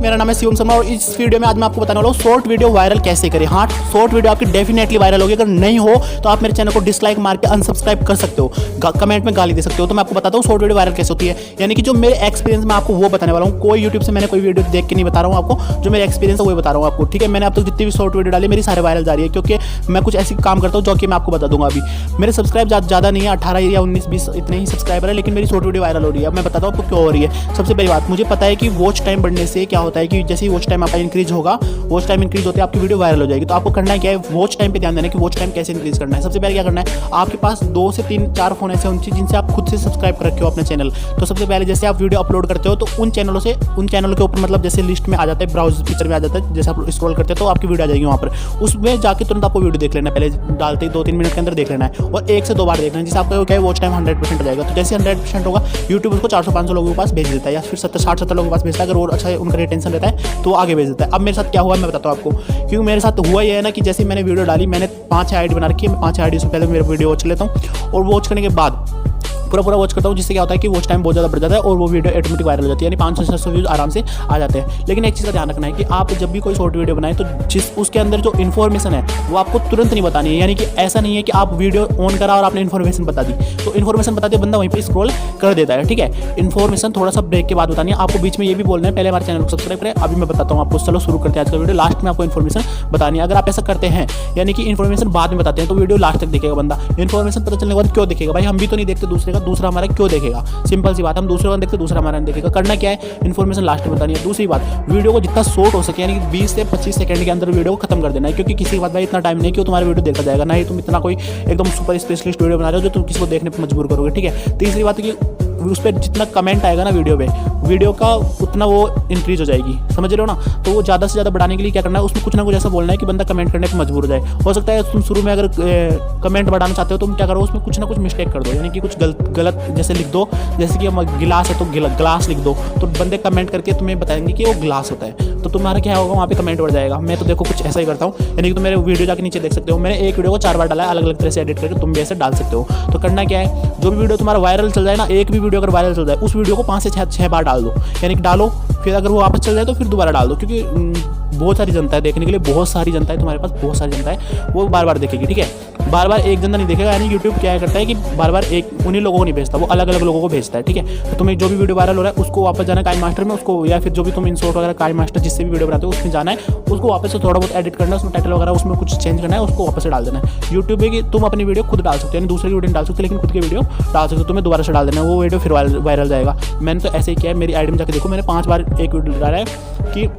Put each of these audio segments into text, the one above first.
मेरा नाम है शिवम शर्मा और इस वीडियो में आज मैं आपको बताने वाला हूँ शॉर्ट वीडियो वायरल कैसे करें। हाँ, शॉर्ट वीडियो आपकी डेफिनेटली वायरल होगी। अगर नहीं हो तो आप मेरे चैनल को डिसलाइक मार के अनसब्सक्राइब कर सकते हो, कमेंट में गाली दे सकते हो। तो मैं आपको बताता हूँ शॉर्ट वीडियो वायरल कैसे होती है, यानी कि जो मेरे एक्सपीरियंस में आपको वो बताने वाला हूँ। कोई यूट्यूब से मैंने कोई वीडियो देख के नहीं बता रहा हूँ आपको, जो मेरा एक्सपीरियंस है वो बता रहा हूँ आपको। ठीक है, मैंने अब तक जितनी भी शॉर्ट वीडियो डाली मेरी सारे वायरल जा रही है, क्योंकि मैं कुछ ऐसी काम करता हूँ जो कि मैं आपको बता दूंगा। अभी मेरे सब्सक्राइब ज़्यादा नहीं है, 18 या 19-20 इतने ही सब्सक्राइबर है, लेकिन मेरी शॉर्ट वीडियो वायरल हो रही है। अब मैं बताता हूँ आपको क्यों हो रही है। सबसे पहली बात, मुझे पता है कि वॉच टाइम बढ़ने से क्या होता है कि जैसे ही वॉच टाइम आपका इंक्रीज होगा, वॉच टाइम इंक्रीज होते हैं आपकी वीडियो वायरल हो जाएगी। तो आपको करना क्या है, वॉच टाइम पे ध्यान देना है कि वॉच टाइम कैसे इंक्रीज करना है। सबसे पहले क्या करना है, आपके पास 2 से 3-4 फोन ऐसे होने चाहिए जिनसे आप खुद से सब्सक्राइब कर रखे हो अपने चैनल। तो सबसे पहले जैसे आप वीडियो अपलोड करते हो तो उन चैनलों के ऊपर मतलब जैसे लिस्ट में आ जाता है, ब्राउज पिक्चर में आ जाता है, जैसे आप स्क्रॉल करते हो तो आपकी वीडियो आ जाएगी वहाँ पर। उसमें जाके तुरंत आपको वीडियो देख लेना है, पहले डालते ही 2-3 मिनट के अंदर देख लेना है और 1 से 2 बार देखना है, जिससे आपका क्या है वॉच टाइम 100% हो जाएगा। तो जैसे 100% होगा यूट्यूब उसको 400-500 लोगों के पास भेज देता है, या फिर 60-70 लोगों के पास भेजता है। अगर और अच्छा उनका रिटेंशन रहता है तो आगे भेज देता है। अब मेरे साथ क्या हुआ मैं बताता हूँ आपको, क्योंकि मेरे साथ हुआ ये है ना कि जैसे मैंने वीडियो डाली, मैंने 5 आईडी बना रखी है। मैं 5 आईडी से पहले मेरे वीडियो वॉच लेता हूँ और वॉच करने के बाद पूरा वॉच करता हूँ, जिससे क्या होता है कि वॉच टाइम बहुत ज़्यादा बढ़ जाता है और वो वीडियो ऑटोमेटिक वायरल हो जाती है, यानी 500-600 व्यूज़ आराम से आ जाते हैं। लेकिन एक चीज़ का ध्यान रखना है कि आप जब भी कोई शॉर्ट वीडियो बनाएं तो उसके अंदर जो इन्फॉर्मेशन है वो आपको तुरंत नहीं बतानी है। यानी कि ऐसा नहीं है कि आप वीडियो ऑन करा और आपने इन्फॉर्मेशन बता दी, तो इन्फॉर्मेशन बताते बंदा वहीं पर स्क्रॉल कर देता है। ठीक है, इन्फॉर्मेशन थोड़ा सा ब्रेक के बाद बतानी है आपको। बीच में ये भी बोलना है पहले हमारे चैनल को सब्सक्राइब करें। अभी मैं बताता हूँ आपको, चलो शुरू करते हैं आज का वीडियो। लास्ट में आपको इन्फॉर्मेशन बतानी है। अगर आप ऐसा करते हैं, यानी कि इन्फॉर्मेशन बाद में बताते हैं, तो वीडियो लास्ट तक देखेगा बंदा। इन्फॉर्मेशन पता चलने के बाद क्यों देखेगा भाई, हम भी तो नहीं देखते दूसरे का, दूसरा हमारा क्यों देखेगा। सिंपल सी बात, हम दूसरे का देखते दूसरा हमारा नहीं देखेगा। करना क्या है, इन्फॉर्मेशन लास्ट में बतानी है। दूसरी बात, वीडियो को जितना शॉर्ट हो सके, यानी कि 20 से 25 सेकंड के अंदर वीडियो को खत्म कर देना है, क्योंकि किसी के बाद भाई इतना टाइम नहीं कि तुम्हारा वीडियो देखा जाएगा। ना ही तुम इतना कोई एकदम सुपर स्पेशलिस्ट वीडियो बना रहे हो जो तुम किसी को देखने पर मजबूर करोगे। ठीक है, तीसरी बात कि उस पर जितना कमेंट आएगा ना वीडियो का उतना वो इंक्रीज हो जाएगी, समझ रहे हो ना। तो वो ज़्यादा से ज़्यादा बढ़ाने के लिए क्या करना है, उसमें कुछ ना कुछ ऐसा बोलना है कि बंदा कमेंट करने पर मजबूर हो जाए। हो सकता है तुम शुरू में अगर कमेंट बढ़ाना चाहते हो तो तुम क्या करो, उसमें कुछ ना कुछ मिस्टेक कर दो, यानी कि कुछ गलत जैसे लिख दो। जैसे कि गिलास है तो ग्लास लिख दो, तो बंदे कमेंट करके तुम्हें बताएंगे कि वो ग्लास होता है, तो तुम्हारा क्या होगा वहाँ पे कमेंट बढ़ जाएगा। मैं तो देखो कुछ ऐसा ही करता हूँ, यानी कि तुम मेरे वीडियो जाके नीचे देख सकते हो, मैंने एक वीडियो को 4 बार डाला है, अलग अलग तरह से एडिट करके, तुम भी ऐसे डाल सकते हो। तो करना क्या है, जो भी वीडियो तुम्हारा वायरल चल जाए ना, एक भी वीडियो अगर वायरल चल जाए उस वीडियो को 5 से 6 बार डाल दो, यानी कि डालो, फिर अगर वो वापस चल जाए तो फिर दोबारा डाल दो, क्योंकि बहुत सारी जनता है देखने के लिए, बहुत सारी जनता है तुम्हारे पास, बहुत सारी जनता है, वो बार बार देखेगी। ठीक है, बार बार एक जनता नहीं देखेगा, यानी यूट्यूब क्या करता है कि बार बार एक उन्हीं लोगों को नहीं भेजता, वो अलग अलग लोगों को भेजता है। ठीक है, तो तुम्हें जो भी वीडियो वायरल हो रहा है उसको वापस जाना है काइन मास्टर में, उसको या फिर जो भी तुम इंसर्ट वगैरह काइन मास्टर जिससे भी वीडियो बनाते हो उसमें जाना है, उसको वापस से थोड़ा बहुत एडिट करना है, उसमें टाइटल वगैरह उसमें कुछ चेंज करना है, उसको वापस से डाल देना है। यूट्यूब में कि तुम अपनी वीडियो खुद डाल सकते हो, यानी दूसरे की वीडियो नहीं डाल सकते, लेकिन खुद की वीडियो डाल सकते हो। तुम्हें दोबारा से डाल देना है, वो वीडियो फिर वायरल जाएगा। मैंने तो ऐसे ही किया है, मेरी आईडी में जाकर देखो, मैंने 5 बार एक वीडियो डाला है कि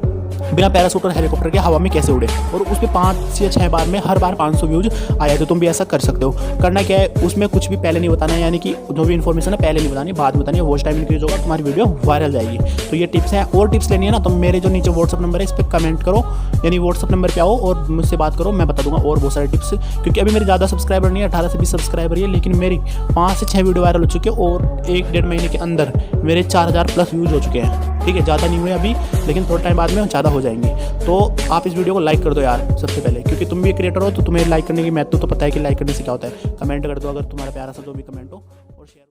बिना पैराशूट और हेलीकॉप्टर के हवा में कैसे उड़े, और उसमें 5 से 6 बार में हर बार 500 व्यूज आए थे। तुम भी ऐसा कर सकते हो। करना क्या है, उसमें कुछ भी पहले नहीं बताना है, यानी कि जो भी इन्फॉर्मेशन है पहले नहीं बतानी, बाद में बतानी है। वॉच टाइम इंक्रीज होगा, तुम्हारी वीडियो वायरल जाएगी। तो ये टिप्स हैं। और टिप्स लेनी है ना तो मेरे जो नीचे व्हाट्सअप नंबर है इस पर कमेंट करो, यानी व्हाट्सअप नंबर पे आओ और मुझसे बात करो, मैं बता दूंगा और बहुत सारे टिप्स। क्योंकि अभी मेरे ज़्यादा सब्सक्राइबर नहीं है, 18 से 20 सब्सक्राइबर है, लेकिन मेरी 5 से 6 वीडियो वायरल हो चुके हैं और 1-1.5 महीने के अंदर मेरे 4000+ व्यूज़ हो चुके हैं। ठीक है, ज़्यादा नहीं हुए अभी, लेकिन थोड़ा टाइम बाद में ज़्यादा हो जाएंगे। तो आप इस वीडियो को लाइक कर दो यार सबसे पहले, क्योंकि तुम भी एक क्रिएटर हो तो तुम्हें लाइक करने की महत्व तो पता है कि लाइक करने से क्या होता है। कमेंट कर दो अगर तुम्हारा प्यारा सा जो भी कमेंट हो, और शेयर